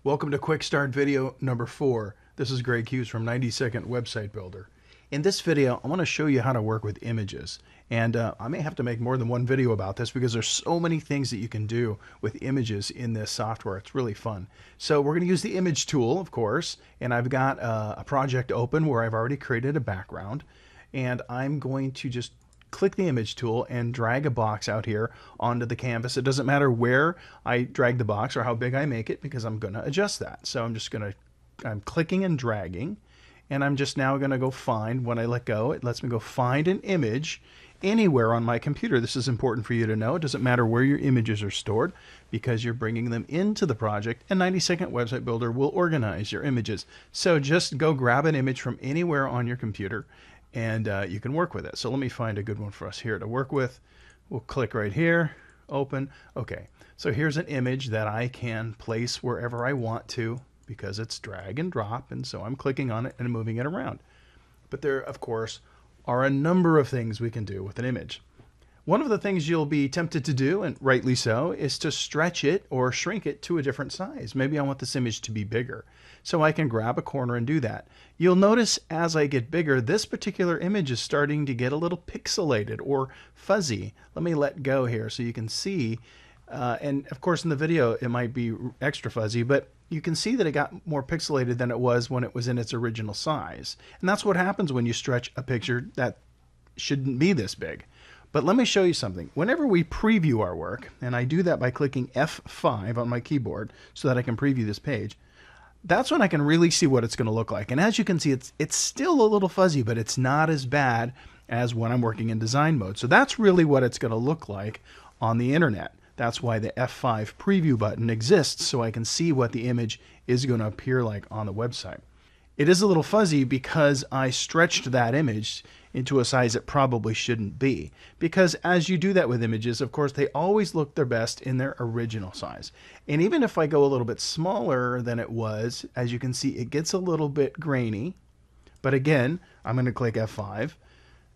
Welcome to Quick Start video number 4. This is Greg Hughes from 90-Second Website Builder. In this video, I want to show you how to work with images. And I may have to make more than one video about this because there's so many things that you can do with images in this software. It's really fun. So we're going to use the image tool, of course, and I've got a project open where I've already created a background, and I'm going to just click the image tool and drag a box out here onto the canvas. It doesn't matter where I drag the box or how big I make it because I'm going to adjust that. So I'm clicking and dragging, and I'm just now going to go find, when I let go, it lets me go find an image anywhere on my computer. This is important for you to know. It doesn't matter where your images are stored because you're bringing them into the project, and 90-Second Website Builder will organize your images. So just go grab an image from anywhere on your computer and you can work with it. So let me find a good one for us here to work with. We'll click right here, open. Okay, so here's an image that I can place wherever I want to because it's drag and drop, and so I'm clicking on it and moving it around. But there, of course, are a number of things we can do with an image. One of the things you'll be tempted to do, and rightly so, is to stretch it or shrink it to a different size. Maybe I want this image to be bigger. So I can grab a corner and do that. You'll notice as I get bigger, this particular image is starting to get a little pixelated or fuzzy. Let me let go here so you can see. And of course in the video it might be extra fuzzy, but you can see that it got more pixelated than it was when it was in its original size. And that's what happens when you stretch a picture that shouldn't be this big. But let me show you something. Whenever we preview our work, and I do that by clicking F5 on my keyboard so that I can preview this page, that's when I can really see what it's going to look like. And as you can see, it's still a little fuzzy, but it's not as bad as when I'm working in design mode. So that's really what it's going to look like on the internet. That's why the F5 preview button exists, so I can see what the image is going to appear like on the website. It is a little fuzzy because I stretched that image into a size it probably shouldn't be. Because as you do that with images, of course, they always look their best in their original size. And even if I go a little bit smaller than it was, as you can see, it gets a little bit grainy. But again, I'm going to click F5,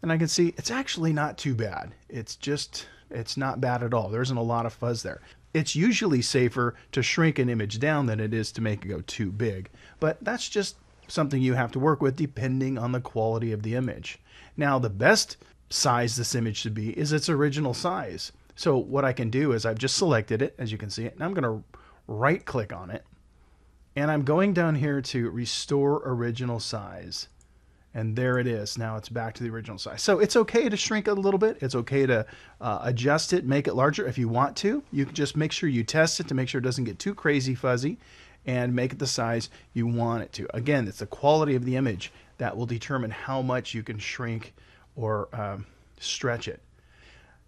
and I can see it's actually not too bad. It's not bad at all. There isn't a lot of fuzz there. It's usually safer to shrink an image down than it is to make it go too big. But that's just something you have to work with depending on the quality of the image. Now, the best size this image should be is its original size. So what I can do is I've just selected it, as you can see it, and I'm going to right click on it, and I'm going down here to restore original size. And there it is. Now it's back to the original size. So it's okay to shrink it a little bit. It's okay to adjust it, make it larger if you want to. You can just make sure you test it to make sure it doesn't get too crazy fuzzy, and make it the size you want it to. Again, it's the quality of the image that will determine how much you can shrink or stretch it.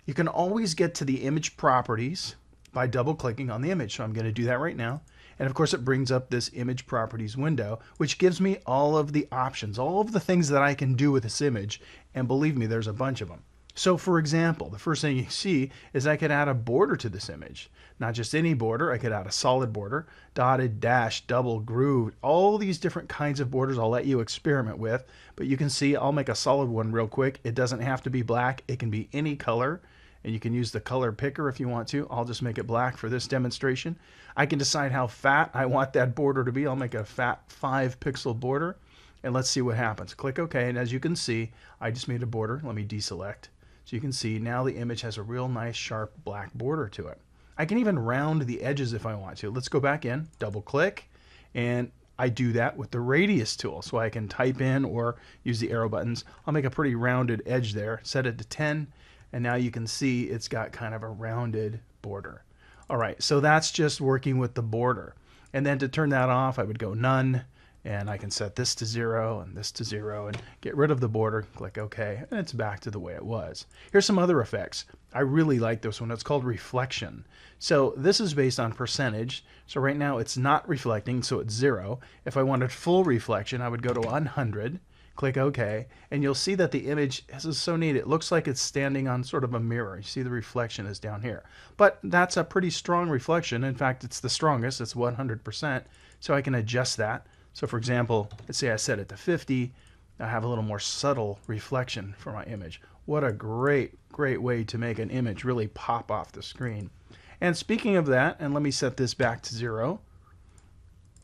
You can always get to the image properties by double clicking on the image. So I'm going to do that right now. And of course it brings up this image properties window, which gives me all of the options, all of the things that I can do with this image. And believe me, there's a bunch of them. So for example, the first thing you see is I could add a border to this image. Not just any border, I could add a solid border, dotted, dash, double, grooved, all these different kinds of borders I'll let you experiment with. But you can see I'll make a solid one real quick. It doesn't have to be black. It can be any color. And you can use the color picker if you want to. I'll just make it black for this demonstration. I can decide how fat I want that border to be. I'll make a fat 5 pixel border. And let's see what happens. Click OK, and as you can see, I just made a border. Let me deselect. So you can see now the image has a real nice sharp black border to it. I can even round the edges if I want to. Let's go back in, double click, and I do that with the radius tool. So I can type in or use the arrow buttons. I'll make a pretty rounded edge there, set it to 10, and now you can see it's got kind of a rounded border. All right, so that's just working with the border. And then to turn that off, I would go none, and I can set this to 0 and this to 0 and get rid of the border, click OK, and it's back to the way it was. Here's some other effects. I really like this one. It's called reflection. So this is based on percentage. So right now it's not reflecting, so it's 0. If I wanted full reflection, I would go to 100, click OK, and you'll see that the image, this is so neat, it looks like it's standing on sort of a mirror. You see the reflection is down here. But that's a pretty strong reflection. In fact, it's the strongest, it's 100%, so I can adjust that. So for example, let's say I set it to 50, I have a little more subtle reflection for my image. What a great way to make an image really pop off the screen. And speaking of that, and let me set this back to 0.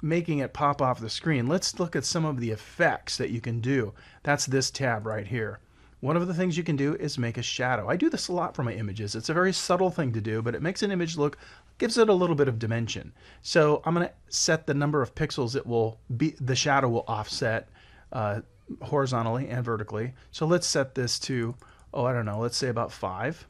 making it pop off the screen, let's look at some of the effects that you can do. That's this tab right here. One of the things you can do is make a shadow. I do this a lot for my images. It's a very subtle thing to do, but it makes an image look, gives it a little bit of dimension. So I'm going to set the number of pixels it will be, the shadow will offset horizontally and vertically. So let's set this to, oh, I don't know, let's say about 5.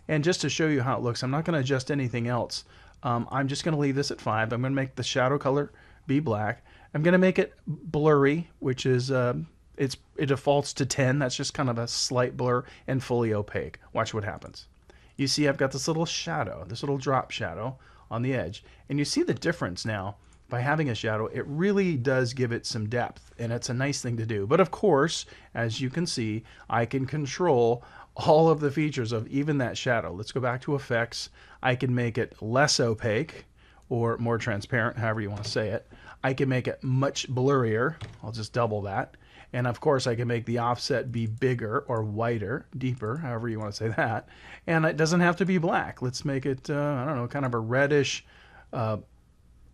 And just to show you how it looks, I'm not going to adjust anything else. I'm just going to leave this at 5. I'm going to make the shadow color be black. I'm going to make it blurry, which is it defaults to 10. That's just kind of a slight blur, and fully opaque. Watch what happens. You see I've got this little shadow, this little drop shadow on the edge. And you see the difference now. By having a shadow, it really does give it some depth, and it's a nice thing to do. But of course, as you can see, I can control all of the features of even that shadow. Let's go back to effects. I can make it less opaque or more transparent, however you want to say it. I can make it much blurrier. I'll just double that. And of course, I can make the offset be bigger or wider, deeper, however you want to say that. And it doesn't have to be black. Let's make it, I don't know, kind of a reddish,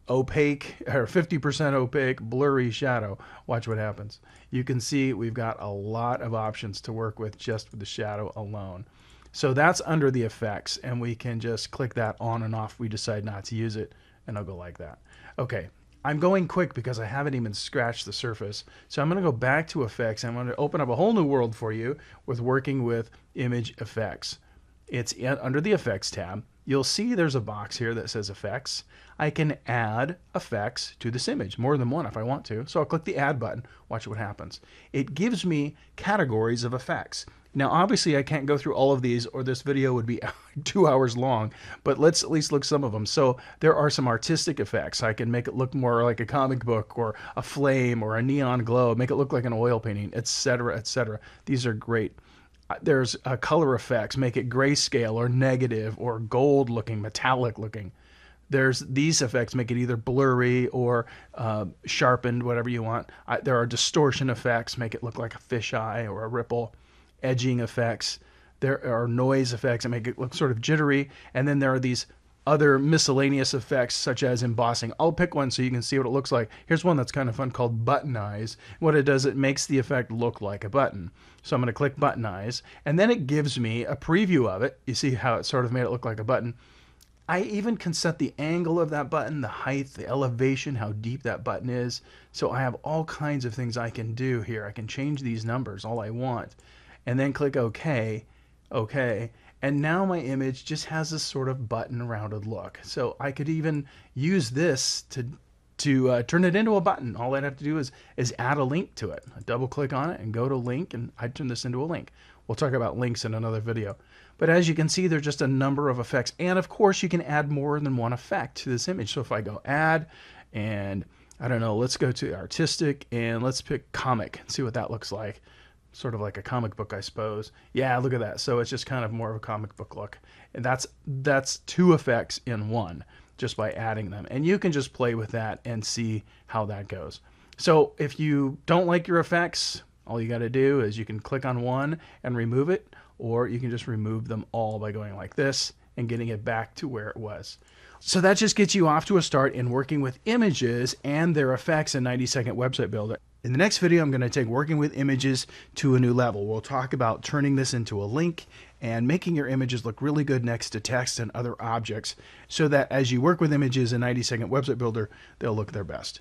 opaque, or 50% opaque, blurry shadow. Watch what happens. You can see we've got a lot of options to work with just with the shadow alone. So that's under the effects, and we can just click that on and off if we decide not to use it, and I'll go like that. Okay, I'm going quick because I haven't even scratched the surface. So I'm going to go back to effects, and I'm going to open up a whole new world for you with working with image effects. It's under the effects tab. You'll see there's a box here that says effects. I can add effects to this image, more than one if I want to. So I'll click the add button. Watch what happens. It gives me categories of effects. Now obviously I can't go through all of these or this video would be 2 hours long, but let's at least look some of them. So there are some artistic effects. I can make it look more like a comic book or a flame or a neon glow, make it look like an oil painting, etc., etc. These are great. There's color effects, make it grayscale or negative or gold looking, metallic looking. There's these effects, make it either blurry or sharpened, whatever you want. There are distortion effects, make it look like a fisheye or a ripple. Edging effects. There are noise effects that make it look sort of jittery. And then there are these other miscellaneous effects such as embossing. I'll pick one so you can see what it looks like. Here's one that's kind of fun called button eyes. What it does, it makes the effect look like a button. So I'm going to click button eyes, and then it gives me a preview of it. You see how it sort of made it look like a button. I even can set the angle of that button, the height, the elevation, how deep that button is. So I have all kinds of things I can do here. I can change these numbers all I want, and then click OK, OK. And now my image just has this sort of button rounded look. So I could even use this to turn it into a button. All I'd have to do is add a link to it. I double click on it and go to link, and I turn this into a link. We'll talk about links in another video. But as you can see, there's just a number of effects. And of course, you can add more than one effect to this image. So if I go add, and I don't know, let's go to artistic, and let's pick comic and see what that looks like. Sort of like a comic book, I suppose. Yeah, look at that. So it's just kind of more of a comic book look. And that's 2 effects in one, just by adding them. And you can just play with that and see how that goes. So if you don't like your effects, all you got to do is you can click on one and remove it, or you can just remove them all by going like this and getting it back to where it was. So that just gets you off to a start in working with images and their effects in 90-Second Website Builder. In the next video, I'm going to take working with images to a new level. We'll talk about turning this into a link and making your images look really good next to text and other objects so that as you work with images in 90-Second Website Builder, they'll look their best.